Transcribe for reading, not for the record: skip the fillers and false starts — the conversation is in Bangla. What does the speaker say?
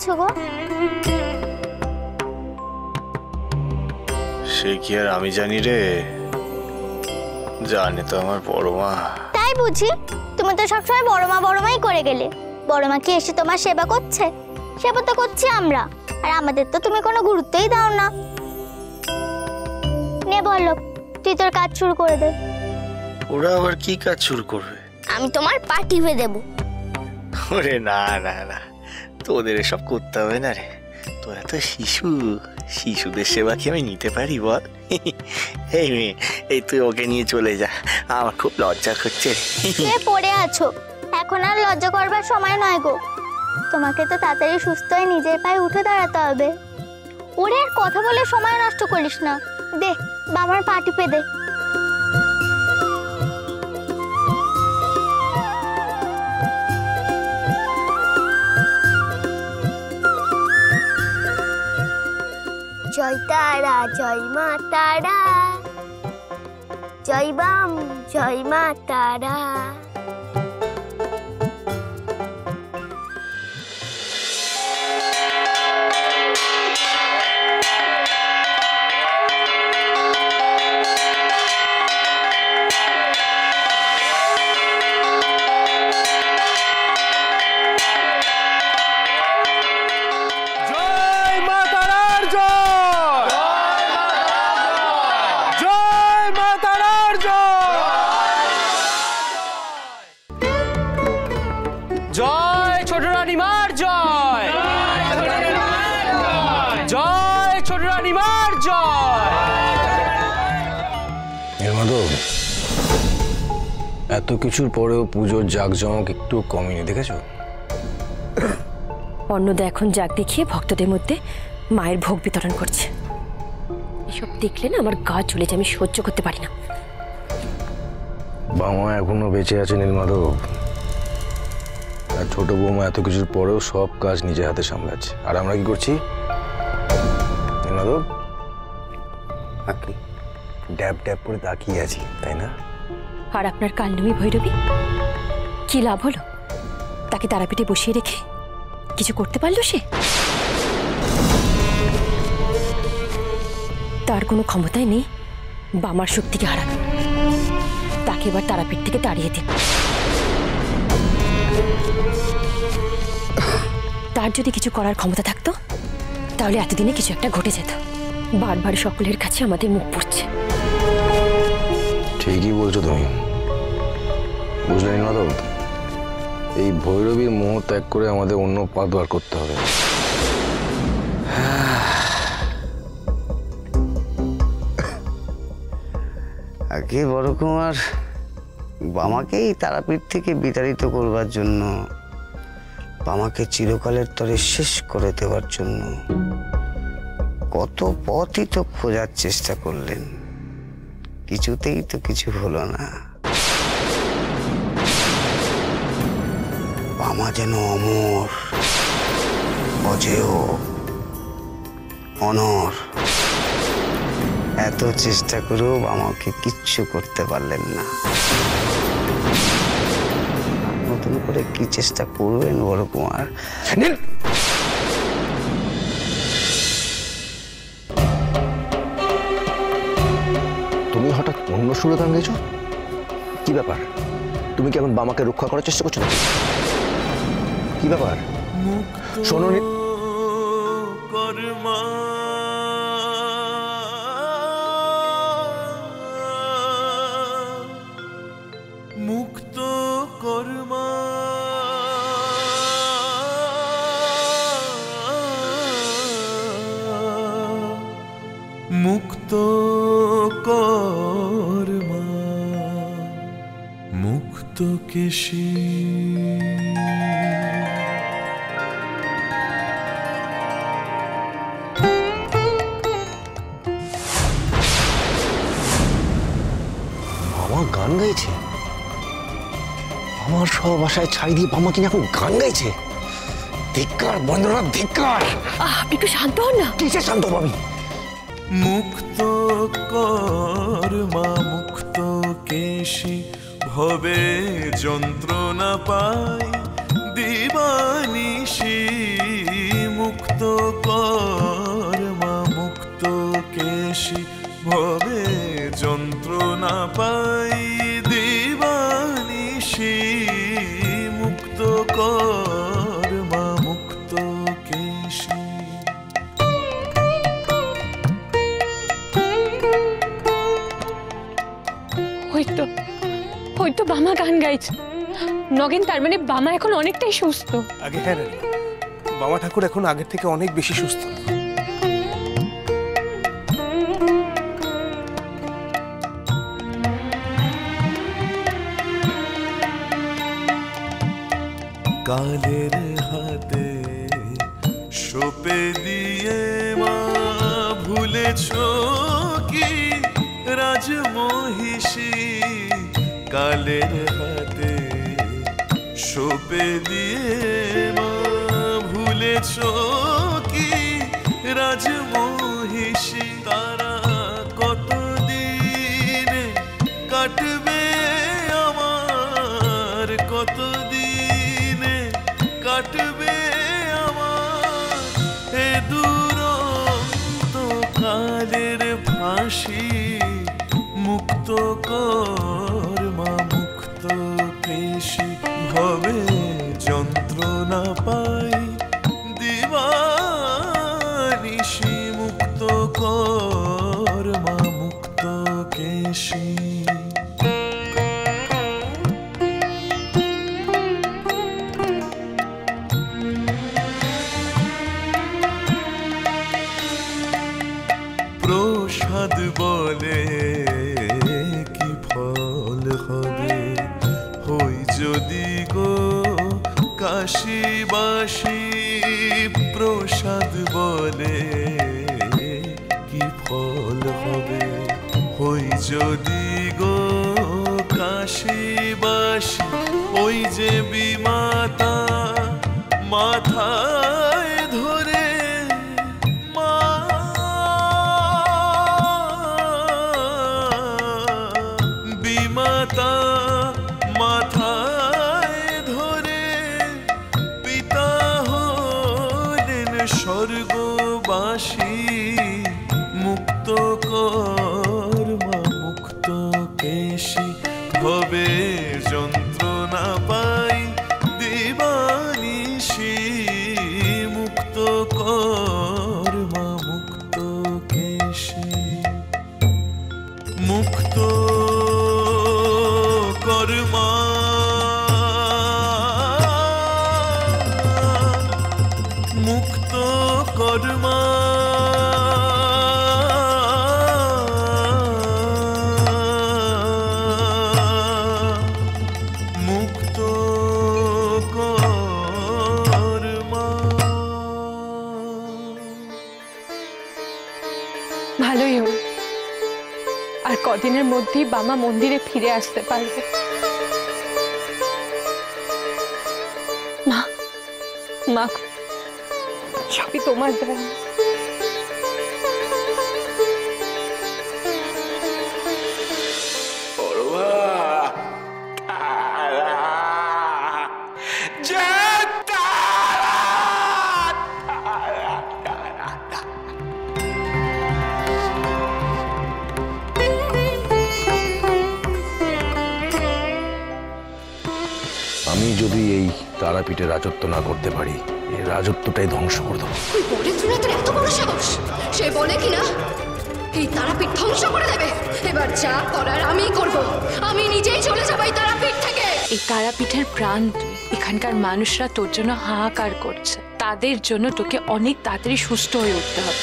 আছো গো? সে কি আর আমি জানি রে, জানে তো আমার বড় মা। তাই বুঝি? তুমি তো সবসময় বড় মাই করে গেলে। বড় মা কি এসে তোমার সেবা করছে? সেবা তো করছি আমরা, আর আমাদের তো তুমি কোনো গুরুত্বই দাও না। নে বলো, তুই তোর কাজ শুরু করে দে। ওরা আবার কি কাজ শুরু করবে? আমি তোমার পা টিপে দেবো। ওরে না না না, তোদের এসব করতে হবে না রে, তোরা তো শিশু, শিশুদের সেবা কি আমি নিতে পারি বল? এই মেয়ে, এই তুই ওকে নিয়ে চলে যা, আমার খুব লজ্জা করছে। শুয়ে পড়ে আছো, এখন আর লজ্জা করবার সময় নয় গো। তোমাকে তো তাড়াতাড়ি সুস্থ হয়ে নিজের পায়ে উঠে দাঁড়াতে হবে। ওরে আর কথা বলে সময় নষ্ট করিস না, দে বাবার পা টিপে দে। জয় তারা, জয় মা তারা, জয় বাম, জয় মা তারা। জয় ছোট রানীমার জয়, জয় ছোট রানীমার জয়। মাধব, এত কিছুর পরেও পুজোর জাঁকজমক একটু কমেনি, দেখেছো? অন্নদা এখন জাগ দেখিয়ে ভক্তদের মধ্যে মায়ের ভোগ বিতরণ করছে। এসব দেখলে না আমার গা জ্বলে যায়, আমি সহ্য করতে পারি না। বাবা এখনো বেঁচে আছে নীলমাধব, আর ছোট বৌমা এত কিছুর পরেও সব কাজ নিজের হাতে সামলাচ্ছে, আর আমরা কি করছি? নীলমাধব ড্যাব ড্যাব করে তাকিয়ে আছি, তাই না? আর আপনার কালনুমি ভৈরবী, কি লাভ হলো? তাকে তারাপীঠে বসিয়ে রেখে কিছু করতে পারলো সে? তার কোনো ক্ষমতাই নেই বামার শক্তিকে হারানো। তাকে এবার তারাপীঠ থেকে তাড়িয়ে দিন। তার যদি কিছু করার ক্ষমতা থাকতো তাহলে এতদিনে কিছু একটা ঘটে যেত। বারবার সকলের কাছে আমাদের মুখ পড়ছে। ঠিকই বলছো তুমি, বুঝলে নীলমাধব, এই ভৈরবীর মোহ ত্যাগ করে আমাদের অন্য পথ বার করতে হবে। আগে বড় কুমার বামাকেই তারাপীঠ থেকে বিতাড়িত করবার জন্য, বামাকে চিরকালের তরে শেষ করে দেওয়ার জন্য কত পথই তো খোঁজার চেষ্টা করলেন, কিছুতেই তো কিছু হলো না। বামা যেন অমর, অজেয়, অনর, এত চেষ্টা করেও বামাকে কিচ্ছু করতে পারলেন না। নতুন করে কি চেষ্টা করবেন বড় কুমার? তুমি হঠাৎ অন্য সুরে গান গেছো, কি ব্যাপার? তুমি কি এখন বামাকে রক্ষা করার চেষ্টা করছো নাকি? কি ব্যাপার? শোনো কর্মা মুক্ত কর্মা, মুক্ত কর্মা, মুক্ত কেশী। বামা গান গাইছে? আমার সব আশায় ছাই দিয়ে বামা কিনা এখন গান গাইছে? ধিক্কার বন্দ্রনাথ, ধিক্কার! আপনি একটু শান্ত হন না। কিসে শান্ত পাবি? মুক্ত কর্মা, মুক্ত কেশী, ভবে যন্ত্রণা পাই দিবানিশি। কর মা মুক্ত কেশি ভবে যন্ত্রণা পাই দিবানিশি মুক্ত কর মা মুক্ত কেশি। হয়তো বামা গান গাইছে। নগেন, তার মানে বামা এখন অনেকটাই সুস্থ। আগে হ্যাঁ রে, বাবা ঠাকুর এখন আগের থেকে অনেক বেশি সুস্থ। কালের হাতে সোপে দিয়ে মা ভুলেছ কি রাজমহিষী, কালের হাতে সোপে দিয়ে মা ভুলেছ কি রাজমহিষী। তারা কতদিন কাটবে আমার, কতদিন কাটবে আমার এ দুরন্ত কালের ফাঁসি। মুক্ত কর মা মুক্ত কেশি ভবে যন্ত্রণা পাই দিবানিশি মুক্ত কর মা মুক্ত কেশি। প্রসাদ বলে কি ফল হবে হই যদি গো কাশীবাসী। প্রসাদ বলে কি ফল হবে হই যদি গো কাশীবাসী। ওই যে বিমাতা মাথায় ধরে বিমাতা মাথায় ধরে পিতা হলেন স্বর্গবাসী। মুক্ত কর মা মুক্ত কেশি ভবে যন্ত্রণা পাই দিবানিশি মুক্ত কর মা মুক্ত কেশি। মুক্ত কর্মা মুক্ত কর্মা মুক্ত কর্মা। ভালোই হল, আর কদিনের মধ্যেই বামা মন্দিরে ফিরে আসতে পারবে। মা মা সবই তোমার দয়া। আমি যদি এই তারাপীঠে রাজত্ব না করতে পারি, এই রাজত্বটাই ধ্বংস করে দেবো। এত বড় সাহস! সে বলে কিনা এই তারাপীঠ ধ্বংস করে দেবে। এবার যা করার আমি করব, আমি নিজেই চলে যাব এই তারাপীঠ থেকে। এই তারাপীঠের প্রাণ তুই। এখানকার মানুষরা তোর জন্য হাহাকার করছে, তাদের জন্য তোকে অনেক তাড়াতাড়ি সুস্থ হয়ে উঠতে হবে।